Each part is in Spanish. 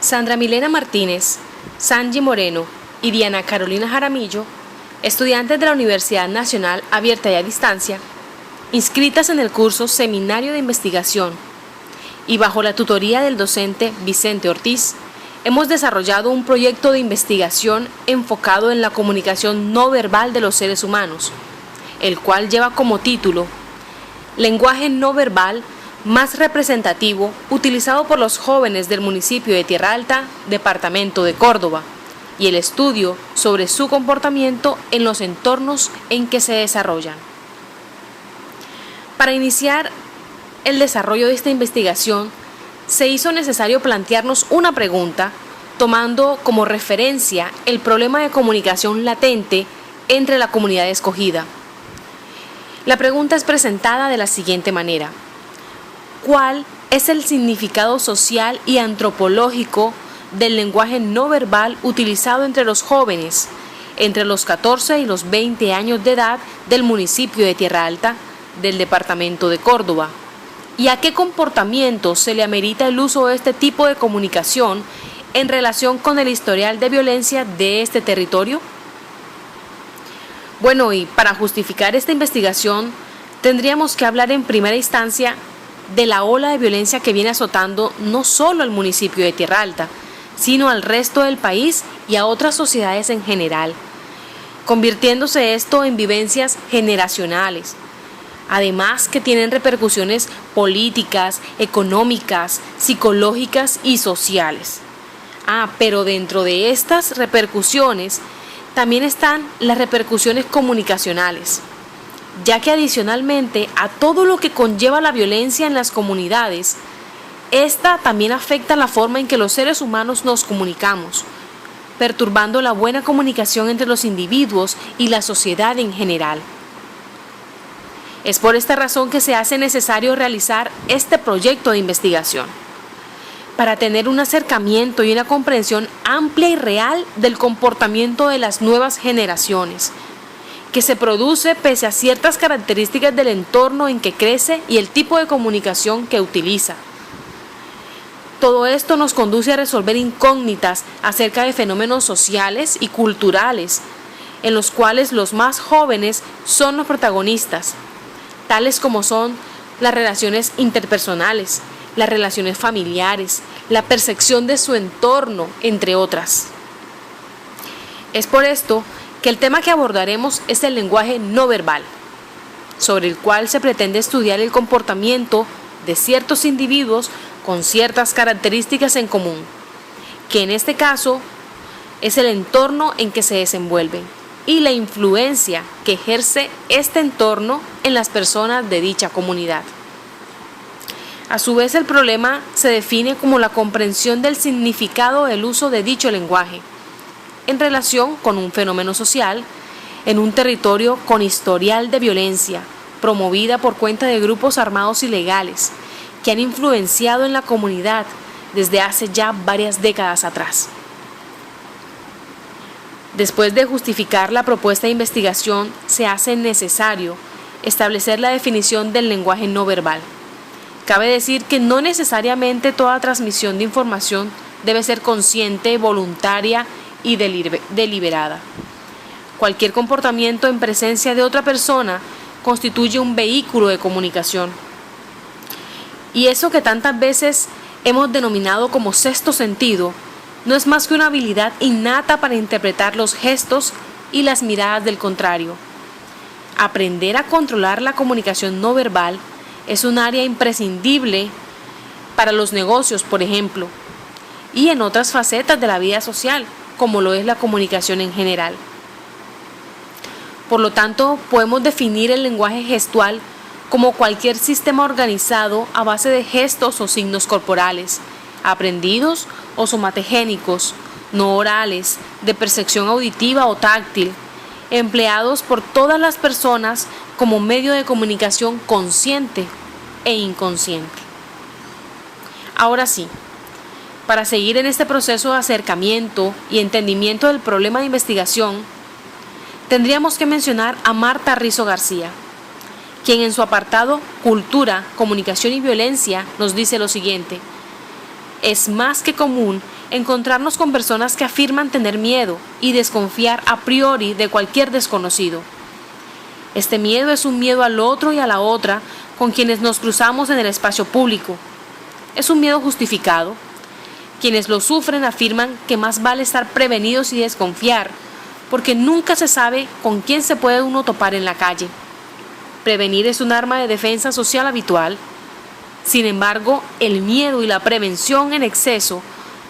Sandra Milena Martínez, Sanji Moreno y Diana Carolina Jaramillo, estudiantes de la Universidad Nacional Abierta y a Distancia, inscritas en el curso Seminario de Investigación y bajo la tutoría del docente Vicente Ortiz, hemos desarrollado un proyecto de investigación enfocado en la comunicación no verbal de los seres humanos, el cual lleva como título Lenguaje no verbal más representativo utilizado por los jóvenes del municipio de Tierra Alta, departamento de Córdoba, y el estudio sobre su comportamiento en los entornos en que se desarrollan. Para iniciar el desarrollo de esta investigación, se hizo necesario plantearnos una pregunta, tomando como referencia el problema de comunicación latente entre la comunidad escogida. La pregunta es presentada de la siguiente manera: ¿cuál es el significado social y antropológico del lenguaje no verbal utilizado entre los jóvenes entre los 14 y los 20 años de edad del municipio de Tierra Alta, del departamento de Córdoba? ¿Y a qué comportamiento se le amerita el uso de este tipo de comunicación en relación con el historial de violencia de este territorio? Bueno, y para justificar esta investigación, tendríamos que hablar en primera instancia de la ola de violencia que viene azotando no solo al municipio de Tierra Alta, sino al resto del país y a otras sociedades en general, convirtiéndose esto en vivencias generacionales, además que tienen repercusiones políticas, económicas, psicológicas y sociales. Pero dentro de estas repercusiones también están las repercusiones comunicacionales, ya que adicionalmente a todo lo que conlleva la violencia en las comunidades, esta también afecta la forma en que los seres humanos nos comunicamos, perturbando la buena comunicación entre los individuos y la sociedad en general. Es por esta razón que se hace necesario realizar este proyecto de investigación, para tener un acercamiento y una comprensión amplia y real del comportamiento de las nuevas generaciones, que se produce pese a ciertas características del entorno en que crece y el tipo de comunicación que utiliza. Todo esto nos conduce a resolver incógnitas acerca de fenómenos sociales y culturales, en los cuales los más jóvenes son los protagonistas, tales como son las relaciones interpersonales, las relaciones familiares, la percepción de su entorno, entre otras. Es por esto que el tema que abordaremos es el lenguaje no verbal, sobre el cual se pretende estudiar el comportamiento de ciertos individuos con ciertas características en común, que en este caso es el entorno en que se desenvuelven y la influencia que ejerce este entorno en las personas de dicha comunidad. A su vez, el problema se define como la comprensión del significado del uso de dicho lenguaje en relación con un fenómeno social en un territorio con historial de violencia promovida por cuenta de grupos armados ilegales que han influenciado en la comunidad desde hace ya varias décadas atrás. Después de justificar la propuesta de investigación, se hace necesario establecer la definición del lenguaje no verbal. Cabe decir que no necesariamente toda transmisión de información debe ser consciente, voluntaria y deliberada. Cualquier comportamiento en presencia de otra persona constituye un vehículo de comunicación. Y eso que tantas veces hemos denominado como sexto sentido, no es más que una habilidad innata para interpretar los gestos y las miradas del contrario. Aprender a controlar la comunicación no verbal es un área imprescindible para los negocios, por ejemplo, y en otras facetas de la vida social, como lo es la comunicación en general. Por lo tanto, podemos definir el lenguaje gestual como cualquier sistema organizado a base de gestos o signos corporales, aprendidos o somatogénicos, no orales, de percepción auditiva o táctil, empleados por todas las personas como medio de comunicación consciente e inconsciente. Ahora sí, para seguir en este proceso de acercamiento y entendimiento del problema de investigación, tendríamos que mencionar a Marta Rizo García, quien en su apartado Cultura, Comunicación y Violencia nos dice lo siguiente: es más que común encontrarnos con personas que afirman tener miedo y desconfiar a priori de cualquier desconocido. Este miedo es un miedo al otro y a la otra con quienes nos cruzamos en el espacio público. Es un miedo justificado. Quienes lo sufren afirman que más vale estar prevenidos y desconfiar, porque nunca se sabe con quién se puede uno topar en la calle. Prevenir es un arma de defensa social habitual. Sin embargo, el miedo y la prevención en exceso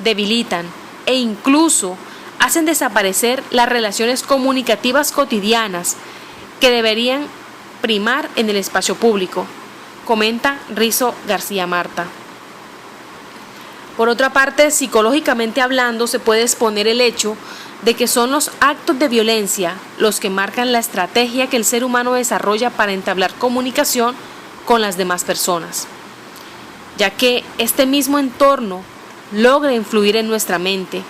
debilitan e incluso hacen desaparecer las relaciones comunicativas cotidianas que deberían primar en el espacio público, comenta Rizo García Marta. Por otra parte, psicológicamente hablando, se puede exponer el hecho de que son los actos de violencia los que marcan la estrategia que el ser humano desarrolla para entablar comunicación con las demás personas, ya que este mismo entorno logra influir en nuestra mente,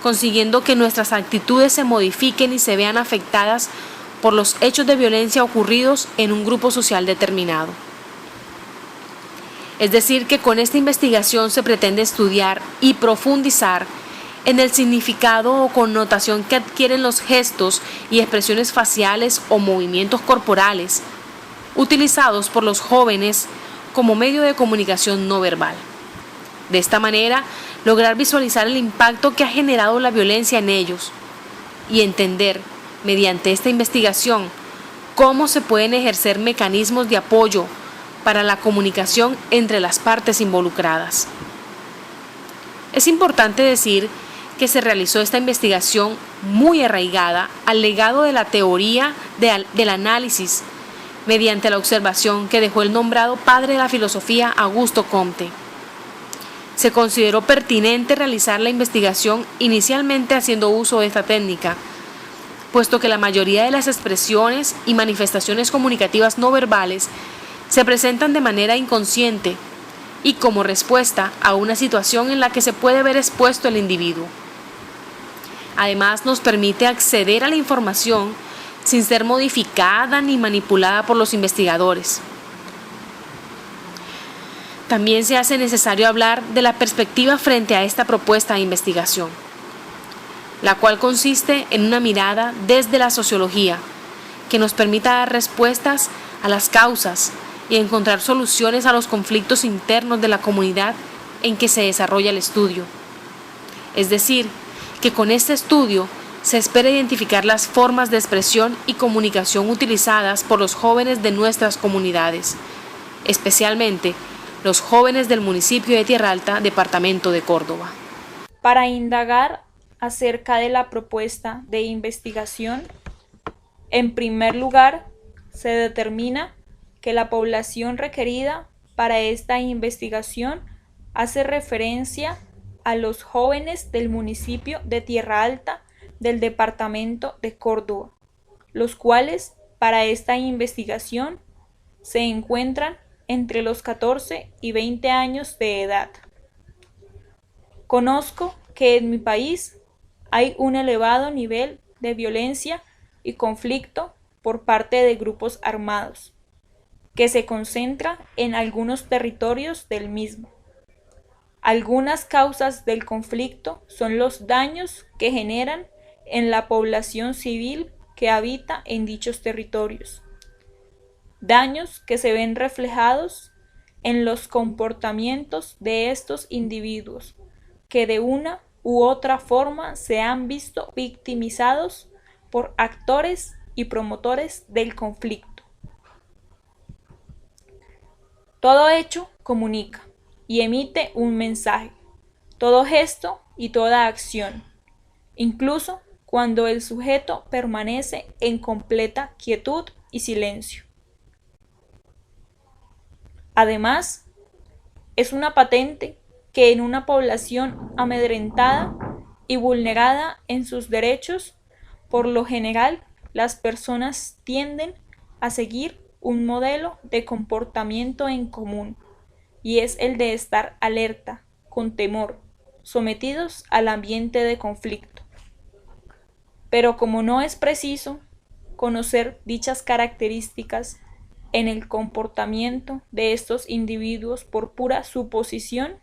consiguiendo que nuestras actitudes se modifiquen y se vean afectadas por los hechos de violencia ocurridos en un grupo social determinado. Es decir, que con esta investigación se pretende estudiar y profundizar en el significado o connotación que adquieren los gestos y expresiones faciales o movimientos corporales utilizados por los jóvenes como medio de comunicación no verbal. De esta manera, lograr visualizar el impacto que ha generado la violencia en ellos y entender, mediante esta investigación, cómo se pueden ejercer mecanismos de apoyo para la comunicación entre las partes involucradas. Es importante decir que se realizó esta investigación muy arraigada al legado de la teoría del análisis mediante la observación que dejó el nombrado padre de la filosofía Augusto Comte. Se consideró pertinente realizar la investigación inicialmente haciendo uso de esta técnica, puesto que la mayoría de las expresiones y manifestaciones comunicativas no verbales se presentan de manera inconsciente y como respuesta a una situación en la que se puede ver expuesto el individuo. Además, nos permite acceder a la información sin ser modificada ni manipulada por los investigadores. También se hace necesario hablar de la perspectiva frente a esta propuesta de investigación, la cual consiste en una mirada desde la sociología, que nos permita dar respuestas a las causas y encontrar soluciones a los conflictos internos de la comunidad en que se desarrolla el estudio. Es decir, que con este estudio se espera identificar las formas de expresión y comunicación utilizadas por los jóvenes de nuestras comunidades, especialmente los jóvenes del municipio de Tierra Alta, departamento de Córdoba. Para indagar acerca de la propuesta de investigación, en primer lugar, se determina que la población requerida para esta investigación hace referencia a los jóvenes del municipio de Tierra Alta del departamento de Córdoba, los cuales para esta investigación se encuentran entre los 14 y 20 años de edad. Conozco que en mi país hay un elevado nivel de violencia y conflicto por parte de grupos armados, que se concentra en algunos territorios del mismo. Algunas causas del conflicto son los daños que generan en la población civil que habita en dichos territorios. Daños que se ven reflejados en los comportamientos de estos individuos, que de una u otra forma se han visto victimizados por actores y promotores del conflicto. Todo hecho comunica y emite un mensaje, todo gesto y toda acción, incluso cuando el sujeto permanece en completa quietud y silencio. Además, es una patente que en una población amedrentada y vulnerada en sus derechos, por lo general, las personas tienden a seguir un modelo de comportamiento en común, y es el de estar alerta, con temor, sometidos al ambiente de conflicto. Pero como no es preciso conocer dichas características en el comportamiento de estos individuos por pura suposición,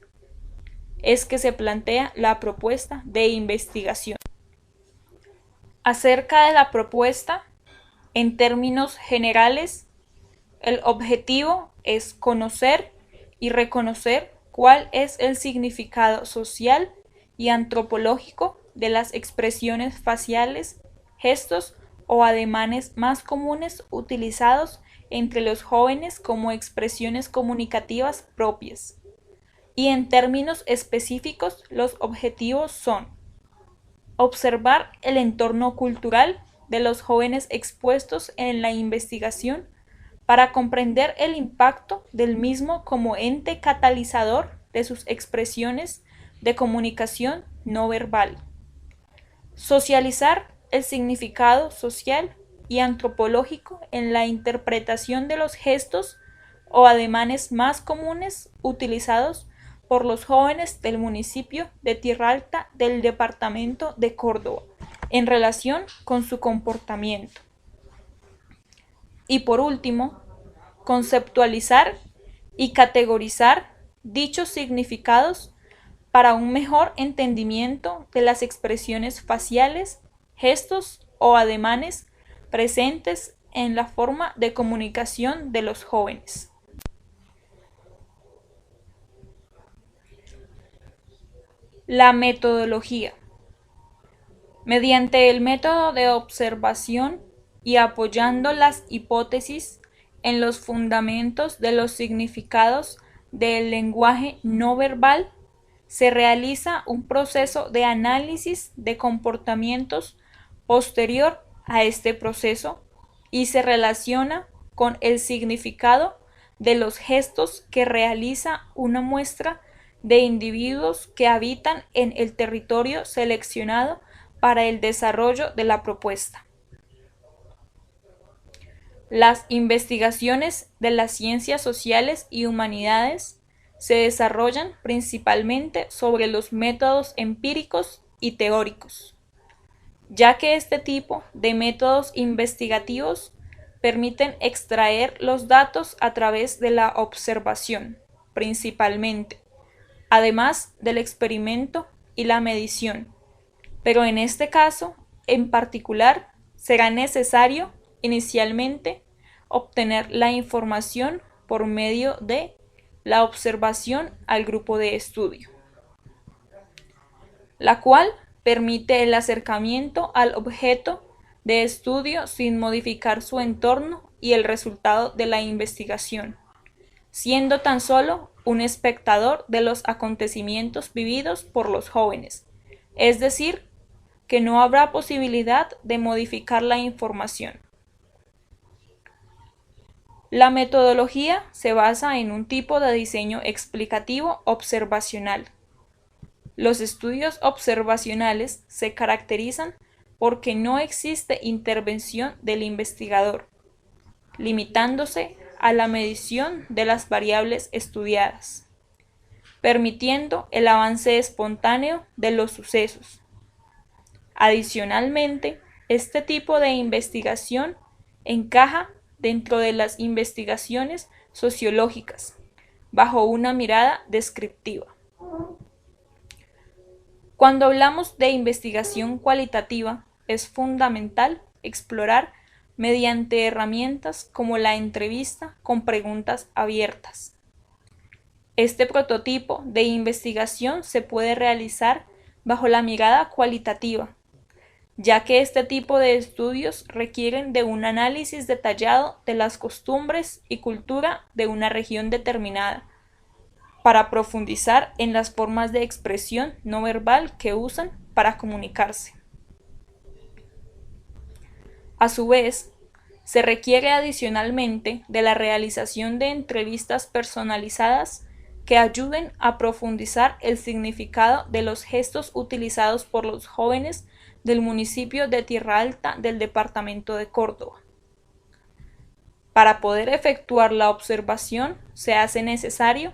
es que se plantea la propuesta de investigación. Acerca de la propuesta, en términos generales, el objetivo es conocer y reconocer cuál es el significado social y antropológico de las expresiones faciales, gestos o ademanes más comunes utilizados entre los jóvenes como expresiones comunicativas propias. Y en términos específicos, los objetivos son observar el entorno cultural de los jóvenes expuestos en la investigación para comprender el impacto del mismo como ente catalizador de sus expresiones de comunicación no verbal. Socializar el significado social y antropológico en la interpretación de los gestos o ademanes más comunes utilizados por los jóvenes del municipio de Tierra Alta del departamento de Córdoba en relación con su comportamiento. Y por último, conceptualizar y categorizar dichos significados para un mejor entendimiento de las expresiones faciales, gestos o ademanes presentes en la forma de comunicación de los jóvenes. La metodología. Mediante el método de observación y apoyando las hipótesis en los fundamentos de los significados del lenguaje no verbal, se realiza un proceso de análisis de comportamientos posterior a este proceso y se relaciona con el significado de los gestos que realiza una muestra de individuos que habitan en el territorio seleccionado para el desarrollo de la propuesta. Las investigaciones de las ciencias sociales y humanidades se desarrollan principalmente sobre los métodos empíricos y teóricos, ya que este tipo de métodos investigativos permiten extraer los datos a través de la observación, principalmente, además del experimento y la medición. Pero en este caso, en particular, será necesario inicialmente obtener la información por medio de la observación al grupo de estudio, la cual permite el acercamiento al objeto de estudio sin modificar su entorno y el resultado de la investigación, siendo tan solo un espectador de los acontecimientos vividos por los jóvenes, es decir, que no habrá posibilidad de modificar la información. La metodología se basa en un tipo de diseño explicativo observacional. Los estudios observacionales se caracterizan porque no existe intervención del investigador, limitándose a la medición de las variables estudiadas, permitiendo el avance espontáneo de los sucesos. Adicionalmente, este tipo de investigación encaja dentro de las investigaciones sociológicas, bajo una mirada descriptiva. Cuando hablamos de investigación cualitativa, es fundamental explorar mediante herramientas como la entrevista con preguntas abiertas. Este prototipo de investigación se puede realizar bajo la mirada cualitativa, ya que este tipo de estudios requieren de un análisis detallado de las costumbres y cultura de una región determinada, para profundizar en las formas de expresión no verbal que usan para comunicarse. A su vez, se requiere adicionalmente de la realización de entrevistas personalizadas que ayuden a profundizar el significado de los gestos utilizados por los jóvenes del municipio de Tierra Alta del departamento de Córdoba. Para poder efectuar la observación, se hace necesario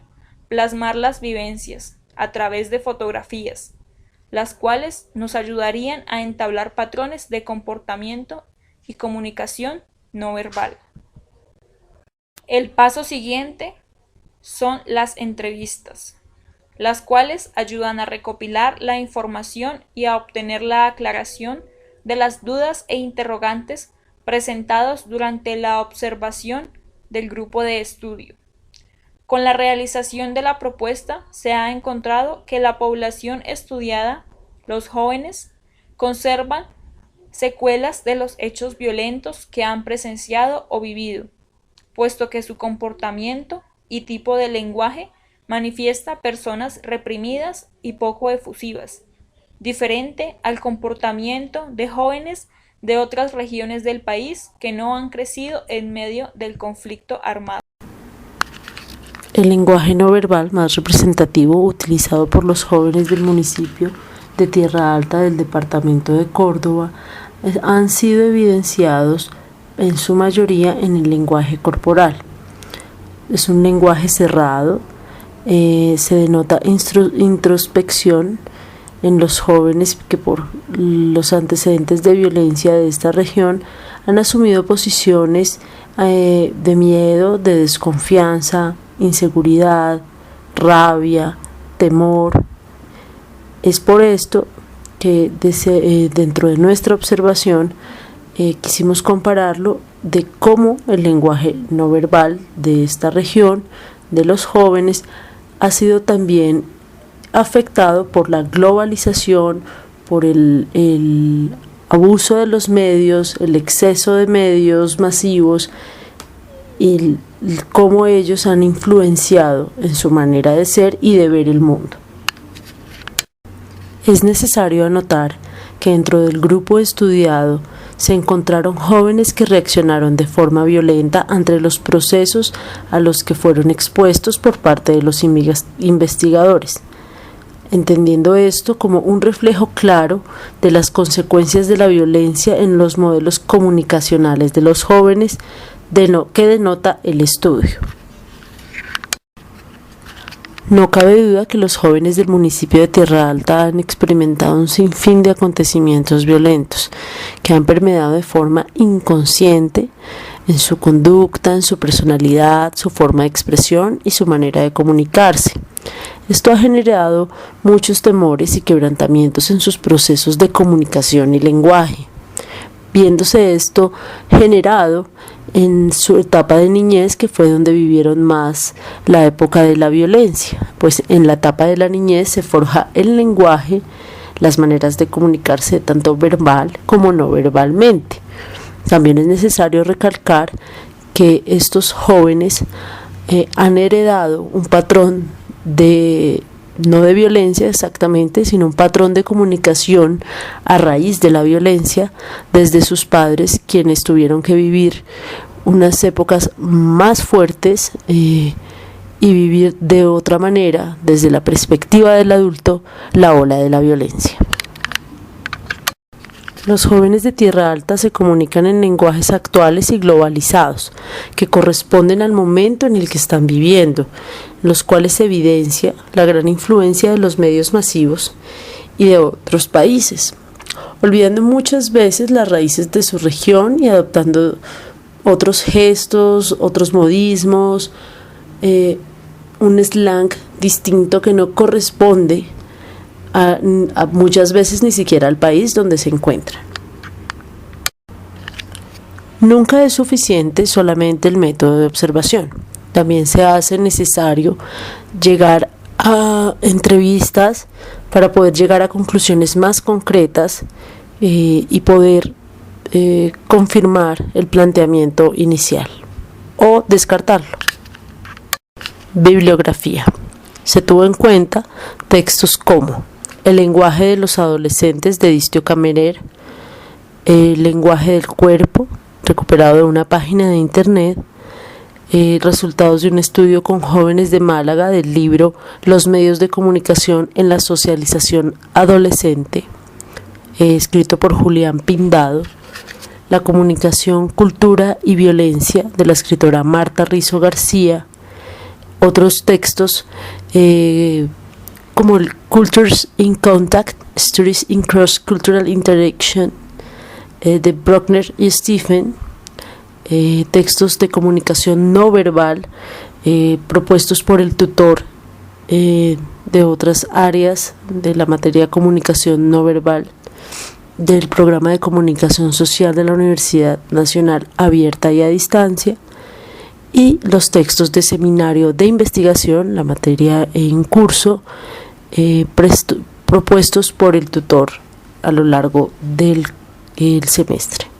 plasmar las vivencias a través de fotografías, las cuales nos ayudarían a entablar patrones de comportamiento y comunicación no verbal. El paso siguiente son las entrevistas, las cuales ayudan a recopilar la información y a obtener la aclaración de las dudas e interrogantes presentados durante la observación del grupo de estudio. Con la realización de la propuesta se ha encontrado que la población estudiada, los jóvenes, conservan secuelas de los hechos violentos que han presenciado o vivido, puesto que su comportamiento y tipo de lenguaje manifiesta personas reprimidas y poco efusivas, diferente al comportamiento de jóvenes de otras regiones del país que no han crecido en medio del conflicto armado. El lenguaje no verbal más representativo utilizado por los jóvenes del municipio de Tierra Alta del departamento de Córdoba han sido evidenciados en su mayoría en el lenguaje corporal. Es un lenguaje cerrado, se denota introspección en los jóvenes que por los antecedentes de violencia de esta región han asumido posiciones de miedo, de desconfianza, inseguridad, rabia, temor. Es por esto que dentro de nuestra observación quisimos compararlo de cómo el lenguaje no verbal de esta región, de los jóvenes, ha sido también afectado por la globalización, por el abuso de los medios, el exceso de medios masivos y cómo ellos han influenciado en su manera de ser y de ver el mundo. Es necesario anotar que dentro del grupo estudiado se encontraron jóvenes que reaccionaron de forma violenta ante los procesos a los que fueron expuestos por parte de los investigadores, entendiendo esto como un reflejo claro de las consecuencias de la violencia en los modelos comunicacionales de los jóvenes que denota el estudio. No cabe duda que los jóvenes del municipio de Tierra Alta han experimentado un sinfín de acontecimientos violentos que han permeado de forma inconsciente en su conducta, en su personalidad, su forma de expresión y su manera de comunicarse. Esto ha generado muchos temores y quebrantamientos en sus procesos de comunicación y lenguaje, viéndose esto generado en su etapa de niñez, que fue donde vivieron más la época de la violencia, pues en la etapa de la niñez se forja el lenguaje, las maneras de comunicarse tanto verbal como no verbalmente. También es necesario recalcar que estos jóvenes han heredado un patrón no de violencia exactamente, sino un patrón de comunicación a raíz de la violencia desde sus padres, quienes tuvieron que vivir unas épocas más fuertes y vivir de otra manera, desde la perspectiva del adulto, la ola de la violencia. Los jóvenes de Tierra Alta se comunican en lenguajes actuales y globalizados, que corresponden al momento en el que están viviendo, en los cuales se evidencia la gran influencia de los medios masivos y de otros países, olvidando muchas veces las raíces de su región y adoptando otros gestos, otros modismos, un slang distinto que no corresponde a muchas veces ni siquiera al país donde se encuentran. Nunca es suficiente solamente el método de observación. También se hace necesario llegar a entrevistas para poder llegar a conclusiones más concretas y poder confirmar el planteamiento inicial o descartarlo. Bibliografía. Se tuvo en cuenta textos como El lenguaje de los adolescentes de Distio Camerer, El lenguaje del cuerpo, recuperado de una página de internet, resultados de un estudio con jóvenes de Málaga del libro Los medios de comunicación en la socialización adolescente, escrito por Julián Pindado, La comunicación, cultura y violencia, de la escritora Marta Rizo García, otros textos como el Cultures in Contact, Stories in Cross-Cultural Interaction, de Bruckner y Stephen, textos de comunicación no verbal propuestos por el tutor de de otras áreas de la materia de comunicación no verbal del programa de comunicación social de la Universidad Nacional Abierta y a Distancia, y los textos de seminario de investigación, la materia en curso, propuestos por el tutor a lo largo del semestre.